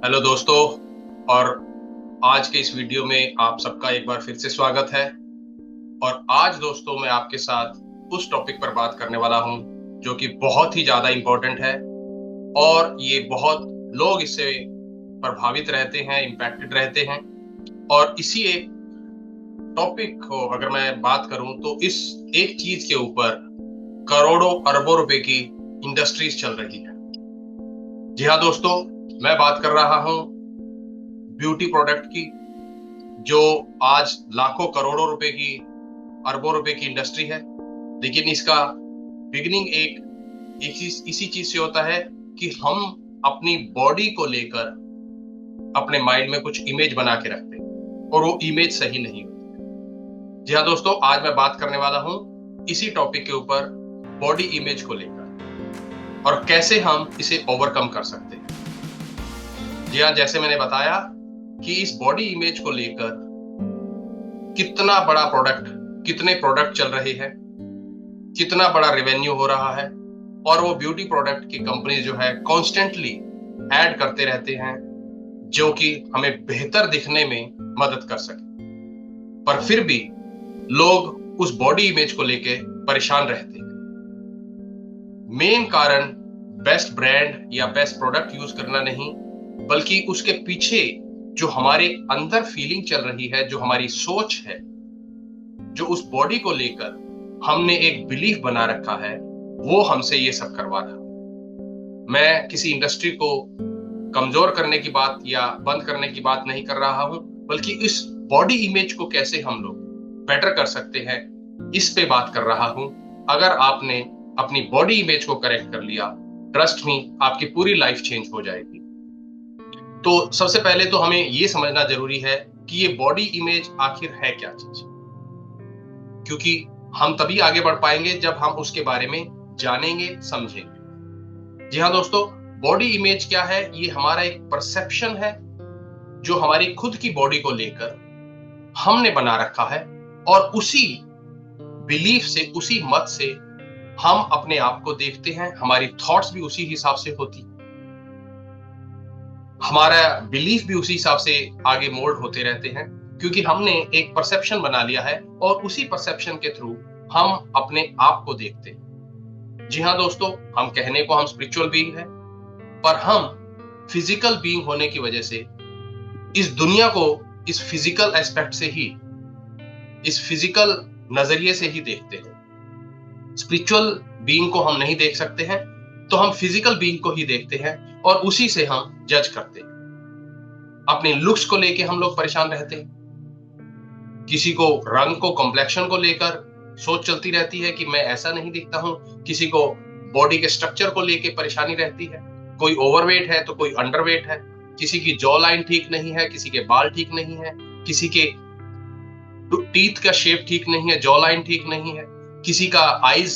Hello दोस्तों। और आज के इस वीडियो में आप सबका एक बार फिर से स्वागत है। और आज दोस्तों मैं आपके साथ उस टॉपिक पर बात करने वाला हूं जो कि बहुत ही ज़्यादा इम्पोर्टेंट है। और ये बहुत लोग इससे प्रभावित रहते हैं, इम्पैक्टेड रहते हैं। और इसी एक टॉपिक को अगर मैं बात करूं तो इस एक चीज के ऊपर करोड़ों अरबों रुपए की इंडस्ट्रीज चल रही है। जी हाँ दोस्तों, मैं बात कर रहा हूं ब्यूटी प्रोडक्ट की, जो आज लाखों करोड़ों रुपए की, अरबों रुपए की इंडस्ट्री है। लेकिन इसका बिगिनिंग इसी चीज से होता है कि हम अपनी बॉडी को लेकर अपने माइंड में कुछ इमेज बना के रखते हैं और वो इमेज सही नहीं होती। जी हाँ दोस्तों, आज मैं बात करने वाला हूं इसी टॉपिक के ऊपर, बॉडी इमेज को लेकर और कैसे हम इसे ओवरकम कर सकते हैं। जी हाँ, जैसे मैंने बताया कि इस बॉडी इमेज को लेकर कितना बड़ा प्रोडक्ट, कितने प्रोडक्ट चल रहे हैं, कितना बड़ा रेवेन्यू हो रहा है। और वो ब्यूटी प्रोडक्ट की कंपनी जो है कॉन्स्टेंटली ऐड करते रहते हैं जो कि हमें बेहतर दिखने में मदद कर सके। पर फिर भी लोग उस बॉडी इमेज को लेके परेशान रहते हैं। मेन कारण बेस्ट ब्रांड या बेस्ट प्रोडक्ट यूज करना नहीं, बल्कि उसके पीछे जो हमारे अंदर फीलिंग चल रही है, जो हमारी सोच है, जो उस बॉडी को लेकर हमने एक बिलीफ बना रखा है, वो हमसे ये सब करवा रहा है। मैं किसी इंडस्ट्री को कमजोर करने की बात या बंद करने की बात नहीं कर रहा हूं, बल्कि इस बॉडी इमेज को कैसे हम लोग बेटर कर सकते हैं, इस पे बात कर रहा हूं। अगर आपने अपनी बॉडी इमेज को करेक्ट कर लिया, ट्रस्ट मी, आपकी पूरी लाइफ चेंज हो जाएगी। तो सबसे पहले तो हमें ये समझना जरूरी है कि ये बॉडी इमेज आखिर है क्या चीज, क्योंकि हम तभी आगे बढ़ पाएंगे जब हम उसके बारे में जानेंगे, समझेंगे। जी हाँ दोस्तों, बॉडी इमेज क्या है? ये हमारा एक परसेप्शन है जो हमारी खुद की बॉडी को लेकर हमने बना रखा है। और उसी बिलीफ से, उसी मत से हम अपने आप को देखते हैं। हमारी थॉट्स भी उसी हिसाब से होती, हमारा बिलीफ भी उसी हिसाब से आगे मोल्ड होते रहते हैं, क्योंकि हमने एक परसेप्शन बना लिया है और उसी परसेप्शन के थ्रू हम अपने आप को देखते हैं। जी हाँ दोस्तों, हम कहने को हम स्पिरिचुअल बीइंग है, पर हम फिजिकल बीइंग होने की वजह से इस दुनिया को इस फिजिकल एस्पेक्ट से ही, इस फिजिकल नजरिए से ही देखते हैं। स्पिरिचुअल बीइंग को हम नहीं देख सकते हैं, तो हम फिजिकल बीइंग को ही देखते हैं और उसी से हम जज करते हैं। अपने लुक्स को लेके हम लोग परेशान रहते हैं। किसी को रंग को, कॉम्प्लेक्शन को लेकर सोच चलती रहती है कि मैं ऐसा नहीं दिखता हूं। किसी को बॉडी के स्ट्रक्चर को लेके परेशानी रहती है। कोई ओवरवेट है तो कोई अंडरवेट है। किसी की जॉ लाइन ठीक नहीं है, किसी के बाल ठीक नहीं है, किसी के टीथ का शेप ठीक नहीं है, जॉ लाइन ठीक नहीं है, किसी का आईज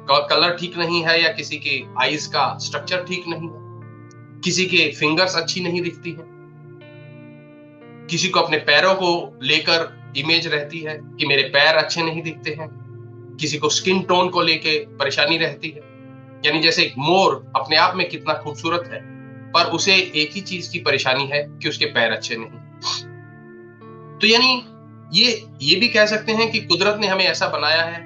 का कलर ठीक नहीं है, या किसी के आईज का स्ट्रक्चर ठीक नहीं है, किसी के फिंगर्स अच्छी नहीं दिखती है, किसी को अपने पैरों को लेकर इमेज रहती है कि मेरे पैर अच्छे नहीं दिखते हैं, किसी को स्किन टोन को लेके परेशानी रहती है। यानी जैसे एक मोर अपने आप में कितना खूबसूरत है, पर उसे एक ही चीज की परेशानी है कि उसके पैर अच्छे नहीं। तो यानी ये भी कह सकते हैं कि कुदरत ने हमें ऐसा बनाया है,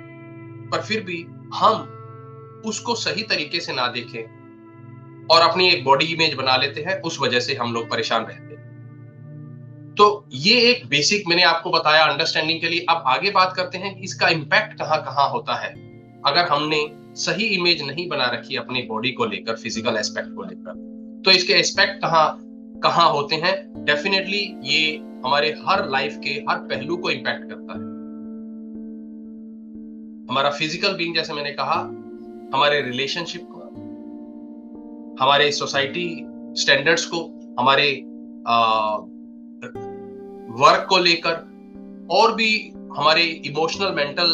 पर फिर भी हम उसको सही तरीके से ना देखें और अपनी एक बॉडी इमेज बना लेते हैं। उस वजह से हम लोग परेशान रहते हैं। तो ये एक बेसिक मैंने आपको बताया अंडरस्टैंडिंग के लिए। अब आगे बात करते हैं कि इसका इम्पैक्ट कहाँ कहाँ होता है अगर हमने सही इमेज नहीं बना रखी अपनी बॉडी को लेकर, फिजिकल एस्पेक्ट को लेकर। तो इसके एस्पेक्ट कहाँ कहाँ होते हैं? डेफिनेटली ये हमारे हर लाइफ के हर पहलू को इम्पैक्ट करता है। हमारा फिजिकल बीइंग, जैसे मैंने कहा, हमारे रिलेशनशिप को, हमारे सोसाइटी स्टैंडर्ड्स को, हमारे वर्क को लेकर, और भी हमारे इमोशनल मेंटल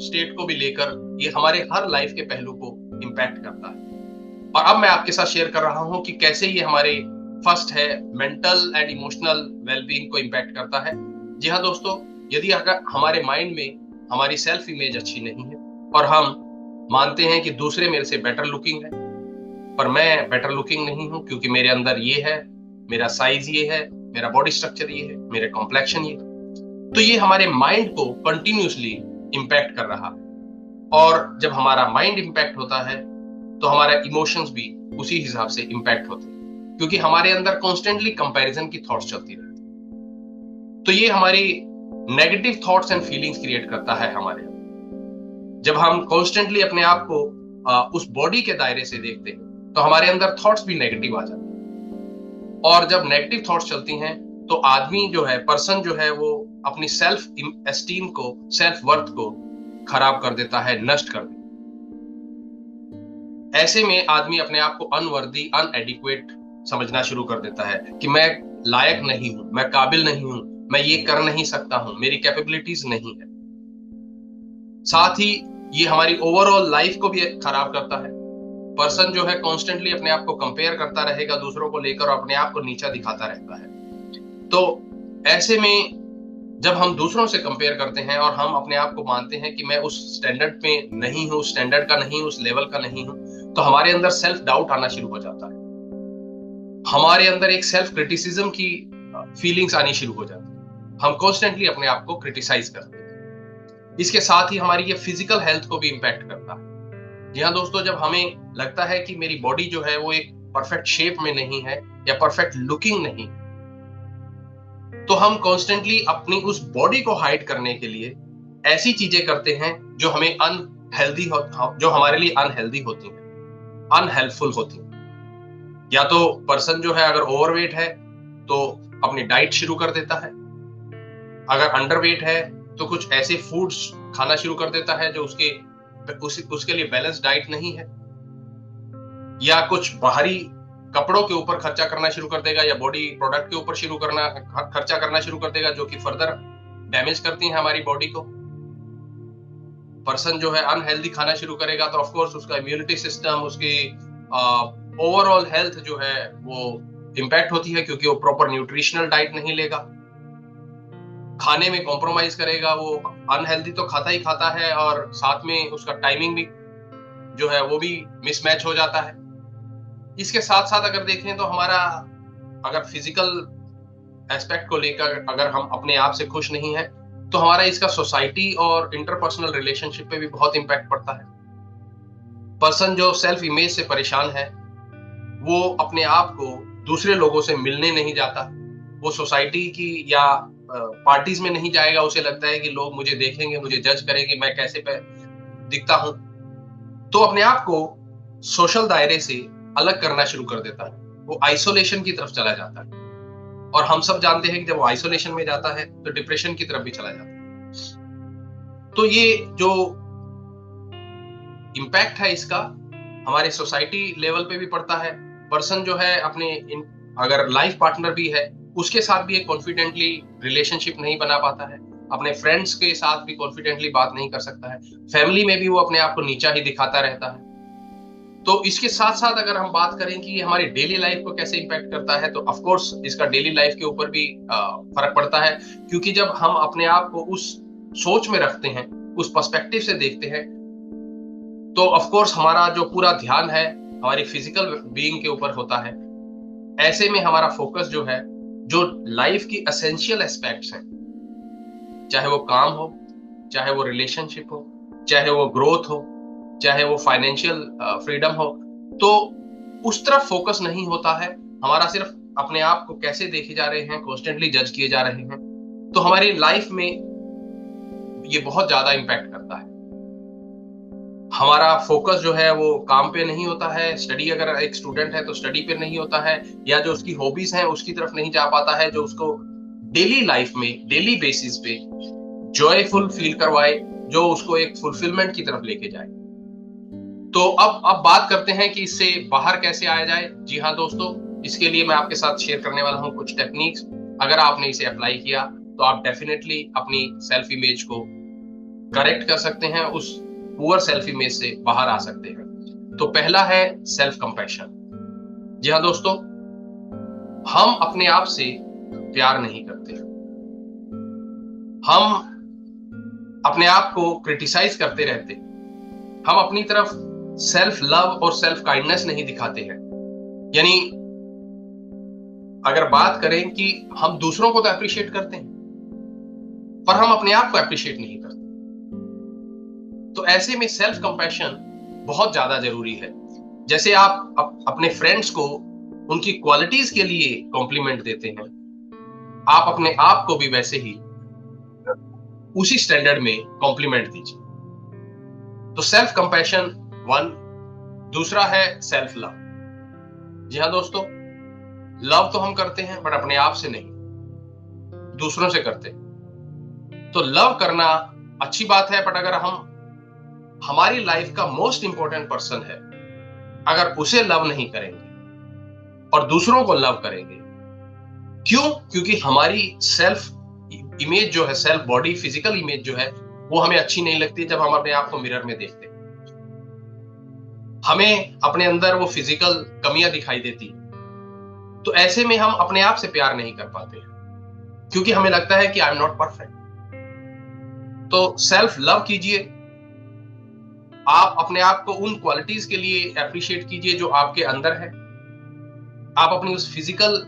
स्टेट को भी लेकर, ये हमारे हर लाइफ के पहलू को इम्पैक्ट करता है। और अब मैं आपके साथ शेयर कर रहा हूं कि कैसे ये हमारे फर्स्ट है मेंटल एंड इमोशनल वेलबींग को इम्पैक्ट करता है। जी हाँ दोस्तों, यदि अगर हमारे माइंड में हमारी सेल्फ इमेज अच्छी नहीं है और हम मानते हैं कि दूसरे मेरे से बेटर लुकिंग है, पर मैं बेटर लुकिंग नहीं हूं क्योंकि मेरे अंदर ये है, मेरा साइज ये है, मेरा बॉडी स्ट्रक्चर ये है, मेरा कॉम्प्लेक्शन ये है। तो ये हमारे माइंड को कंटिन्यूसली इंपैक्ट कर रहा है, और जब हमारा माइंड इंपैक्ट होता है तो हमारा इमोशंस भी उसी हिसाब से इंपैक्ट होते हैं, क्योंकि हमारे अंदर कॉन्स्टेंटली कंपैरिजन की थॉट्स चलती रहती है। तो ये हमारी negative thoughts and feelings create करता है हमारे अंदर। जब हम कॉन्स्टेंटली अपने आप को उस बॉडी के दायरे से देखते हैं तो हमारे अंदर थॉट्स भी नेगेटिव आ जाते हैं, और जब नेगेटिव थॉट्स चलती हैं तो आदमी जो है, पर्सन जो है, वो अपनी सेल्फ एस्टीम को, सेल्फ वर्थ को खराब कर देता है, नष्ट कर देता है। ऐसे में आदमी अपने आप को अनवर्दी, अनएडिक्वेट समझना शुरू कर देता है कि मैं लायक नहीं हूं, मैं काबिल नहीं हूं, मैं ये कर नहीं सकता हूं, मेरी कैपेबिलिटीज नहीं है। साथ ही ये हमारी ओवरऑल लाइफ को भी खराब करता है। पर्सन जो है कॉन्स्टेंटली अपने आप को कंपेयर करता रहेगा दूसरों को लेकर, और अपने आप को नीचा दिखाता रहता है। तो ऐसे में जब हम दूसरों से कंपेयर करते हैं और हम अपने आप को मानते हैं कि मैं उस स्टैंडर्ड में नहीं हूं, उस स्टैंडर्ड का नहीं, उस लेवल का नहीं हूं, तो हमारे अंदर सेल्फ डाउट आना शुरू हो जाता है। हमारे अंदर एक सेल्फ क्रिटिसिज्म की फीलिंग्स आनी शुरू हो जाती है। हम कॉन्स्टेंटली अपने आप को क्रिटिसाइज करते हैं। इसके साथ ही हमारी ये फिजिकल हेल्थ को भी इंपैक्ट करता है। जी हाँ दोस्तों, जब हमें लगता है कि मेरी बॉडी जो है वो एक परफेक्ट शेप में नहीं है या परफेक्ट लुकिंग नहीं, तो हम कॉन्स्टेंटली अपनी उस बॉडी को हाइड करने के लिए ऐसी चीजें करते हैं जो हमें अनहेल्दी जो हमारे लिए अनहेल्दी होती हैं, अनहेल्पफुल होती हैं। या तो पर्सन जो है अगर ओवरवेट है तो अपनी डाइट शुरू कर देता है, अगर अंडरवेट है तो कुछ ऐसे फूड्स खाना शुरू कर देता है जो उसके लिए बैलेंस डाइट नहीं है, या कुछ बाहरी कपड़ों के ऊपर खर्चा करना शुरू कर देगा, या बॉडी प्रोडक्ट के ऊपर खर्चा करना शुरू कर देगा, जो कि फर्दर डैमेज करती हैं हमारी बॉडी को। पर्सन जो है अनहेल्दी खाना शुरू करेगा तो ऑफ कोर्स उसका इम्यूनिटी सिस्टम, उसकी ओवरऑल हेल्थ जो है वो इंपैक्ट होती है, क्योंकि वो प्रॉपर न्यूट्रिशनल डाइट नहीं लेगा, खाने में कॉम्प्रोमाइज करेगा। वो अनहेल्दी तो खाता ही खाता है, और साथ में उसका टाइमिंग भी जो है वो भी मिसमैच हो जाता है। इसके साथ साथ अगर देखें तो हमारा, अगर फिजिकल एस्पेक्ट को लेकर अगर हम अपने आप से खुश नहीं है, तो हमारा इसका सोसाइटी और इंटरपर्सनल रिलेशनशिप पे भी बहुत इंपैक्ट पड़ता है। पर्सन जो सेल्फ इमेज से परेशान है, वो अपने आप को दूसरे लोगों से मिलने नहीं जाता, वो सोसाइटी की या पार्टीज में नहीं जाएगा। उसे लगता है कि लोग मुझे देखेंगे, मुझे जज करेंगे, मैं कैसे दिखता हूं। तो अपने आप को सोशल दायरे से अलग करना शुरू कर देता है, वो आइसोलेशन की तरफ चला जाता है। और हम सब जानते हैं कि जब वो आइसोलेशन में जाता है तो डिप्रेशन की तरफ भी चला जाता है। तो ये जो इम्पैक्ट है इसका हमारे सोसाइटी लेवल पे भी पड़ता है। पर्सन जो है अपने अगर लाइफ पार्टनर भी है, उसके साथ भी एक कॉन्फिडेंटली रिलेशनशिप नहीं बना पाता है, अपने फ्रेंड्स के साथ भी कॉन्फिडेंटली बात नहीं कर सकता है, फैमिली में भी वो अपने आप को नीचा ही दिखाता रहता है। तो इसके साथ साथ अगर हम बात करें कि हमारी डेली लाइफ को कैसे इंपैक्ट करता है, तो ऑफ कोर्स इसका डेली लाइफ के ऊपर भी फर्क पड़ता है, क्योंकि जब हम अपने आप को उस सोच में रखते हैं, उस पर्सपेक्टिव से देखते हैं, तो ऑफ कोर्स हमारा जो पूरा ध्यान है हमारी फिजिकल बीइंग के ऊपर होता है। ऐसे में हमारा फोकस जो है, जो लाइफ की एसेंशियल एस्पेक्ट्स हैं, चाहे वो काम हो, चाहे वो रिलेशनशिप हो, चाहे वो ग्रोथ हो, चाहे वो फाइनेंशियल फ्रीडम हो, तो उस तरफ फोकस नहीं होता है। हमारा सिर्फ अपने आप को कैसे देखे जा रहे हैं, कॉन्स्टेंटली जज किए जा रहे हैं। तो हमारी लाइफ में ये बहुत ज्यादा इंपैक्ट करता है। हमारा फोकस जो है वो काम पे नहीं होता है, स्टडी अगर एक स्टूडेंट है तो स्टडी पे नहीं होता है, या जो उसकी हॉबीज हैं उसकी तरफ नहीं जा पाता है, जो उसको डेली लाइफ में, डेली बेसिस पे जॉयफुल फील करवाए, जो उसको एक फुलफिलमेंट की तरफ लेके जाए। तो अब बात करते हैं कि इससे बाहर कैसे आया जाए। जी हाँ दोस्तों, इसके लिए मैं आपके साथ शेयर करने वाला हूँ कुछ टेक्निक्स। अगर आपने इसे अप्लाई किया तो आप डेफिनेटली अपनी सेल्फ इमेज को करेक्ट कर सकते हैं, उस पुअर सेल्फ इमेज से बाहर आ सकते हैं। तो पहला है सेल्फ कंपैशन। जी हाँ दोस्तों, हम अपने आप से प्यार नहीं करते, हम अपने आप को क्रिटिसाइज करते रहते, हम अपनी तरफ सेल्फ लव और सेल्फ काइंडनेस नहीं दिखाते हैं। यानी अगर बात करें कि हम दूसरों को तो अप्रिशिएट करते हैं पर हम अपने आप को अप्रिशिएट नहीं करते, तो ऐसे में सेल्फ कंपैशन बहुत ज्यादा जरूरी है। जैसे आप अपने फ्रेंड्स को उनकी क्वालिटीज के लिए कॉम्प्लीमेंट देते हैं, आप अपने आप को भी वैसे ही उसी स्टैंडर्ड में कॉम्प्लीमेंट दीजिए। तो सेल्फ कंपैशन वन। दूसरा है सेल्फ लव। जी हाँ दोस्तों, लव तो हम करते हैं बट अपने आप से नहीं, दूसरों से करते हैं। तो लव करना अच्छी बात है, बट अगर हम हमारी लाइफ का मोस्ट इंपॉर्टेंट पर्सन है, अगर उसे लव नहीं करेंगे और दूसरों को लव करेंगे, क्यों? क्योंकि हमारी सेल्फ इमेज जो है, सेल्फ बॉडी फिजिकल इमेज जो है, वो हमें अच्छी नहीं लगती जब हम अपने आप को मिरर में देखते हैं। हमें अपने अंदर वो फिजिकल कमियां दिखाई देती, तो ऐसे में हम अपने आप से प्यार नहीं कर पाते क्योंकि हमें लगता है कि आई एम नॉट परफेक्ट। तो सेल्फ लव कीजिए, आप अपने आप को उन क्वालिटीज के लिए अप्रिशिएट कीजिए जो आपके अंदर है। आप अपनी उस फिजिकल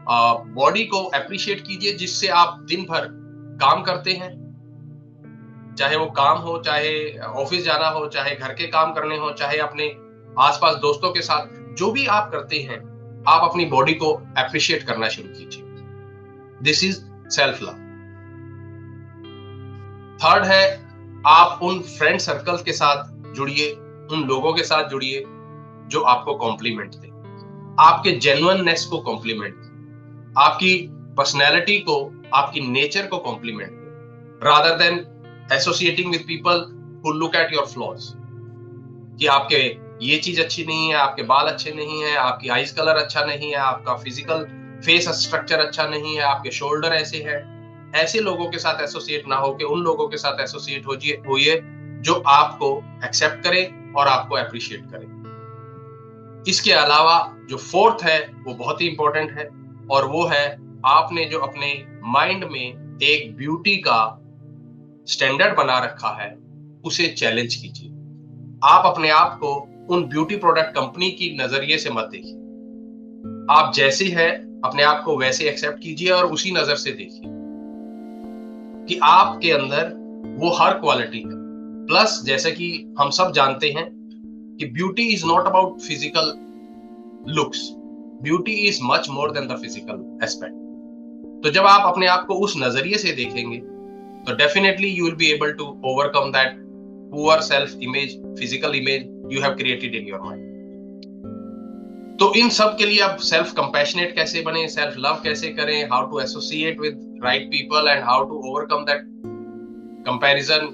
बॉडी को अप्रिशिएट कीजिए जिससे आप दिन भर काम करते हैं, चाहे वो काम हो, चाहे ऑफिस जाना हो, चाहे घर के काम करने हो, चाहे अपने आसपास दोस्तों के साथ, जो भी आप करते हैं, आप अपनी बॉडी को अप्रिशिएट करना शुरू कीजिए। This is self love. Third है, आप उन फ्रेंड सर्कल के साथ जुड़िए, उन लोगों के साथ जुड़िए जो आपको कॉम्प्लीमेंट दे, आपके जेन्युइननेस को कॉम्प्लीमेंट दे, आपकी पर्सनैलिटी को, आपकी नेचर को कॉम्प्लीमेंट दे, rather than associating with people who look at your flaws, कि आपके ये चीज अच्छी नहीं है, आपके बाल अच्छे नहीं है, आपकी आईज कलर अच्छा नहीं है, आपका फिजिकल फेस स्ट्रक्चर अच्छा नहीं है, आपके शोल्डर ऐसे हैं। ऐसे लोगों के साथ एसोसिएट ना होकर उन लोगों के साथ एसोसिएट होइए जो आपको एक्सेप्ट करें और आपको अप्रिशिएट करें। इसके अलावा जो फोर्थ है वो बहुत ही इंपॉर्टेंट है, और वो है आपने जो अपने माइंड में एक ब्यूटी का स्टैंडर्ड बना रखा है, उसे चैलेंज कीजिए। आप अपने आप को उन ब्यूटी प्रोडक्ट कंपनी की नजरिए से मत देखिए। आप जैसे हैं अपने आप को वैसे एक्सेप्ट कीजिए और उसी नजर से देखिए कि आपके अंदर वो हर क्वालिटी है। प्लस जैसे कि हम सब जानते हैं कि beauty is not about physical looks, beauty is much more than the physical aspect. तो जब आप अपने आप को उस नजरिए से देखेंगे तो definitely you will be able to overcome that poor self image, physical image you have created in your mind. तो इन सब के लिए आप सेल्फ कंपैशनेट कैसे बने, सेल्फ लव कैसे करें, how to associate with right people and how to overcome that comparison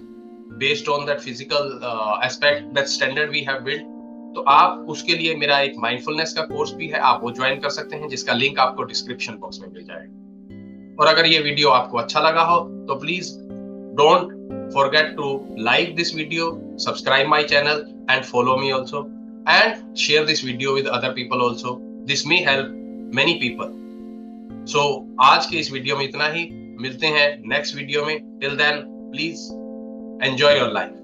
based on that physical aspect, that standard we have built. तो आप उसके लिए मेरा एक माइंडफुलनेस का कोर्स भी है, आप वो ज्वाइन कर सकते हैं, जिसका लिंक आपको डिस्क्रिप्शन बॉक्स में मिल जाएगा। और अगर ये वीडियो आपको अच्छा लगा हो तो please don't forget to like this video, subscribe my channel and follow me also, and share this video with other people also. This may help many people. So आज के इस वीडियो में इतना ही, मिलते हैं नेक्स्ट वीडियो में। Till then please enjoy your life.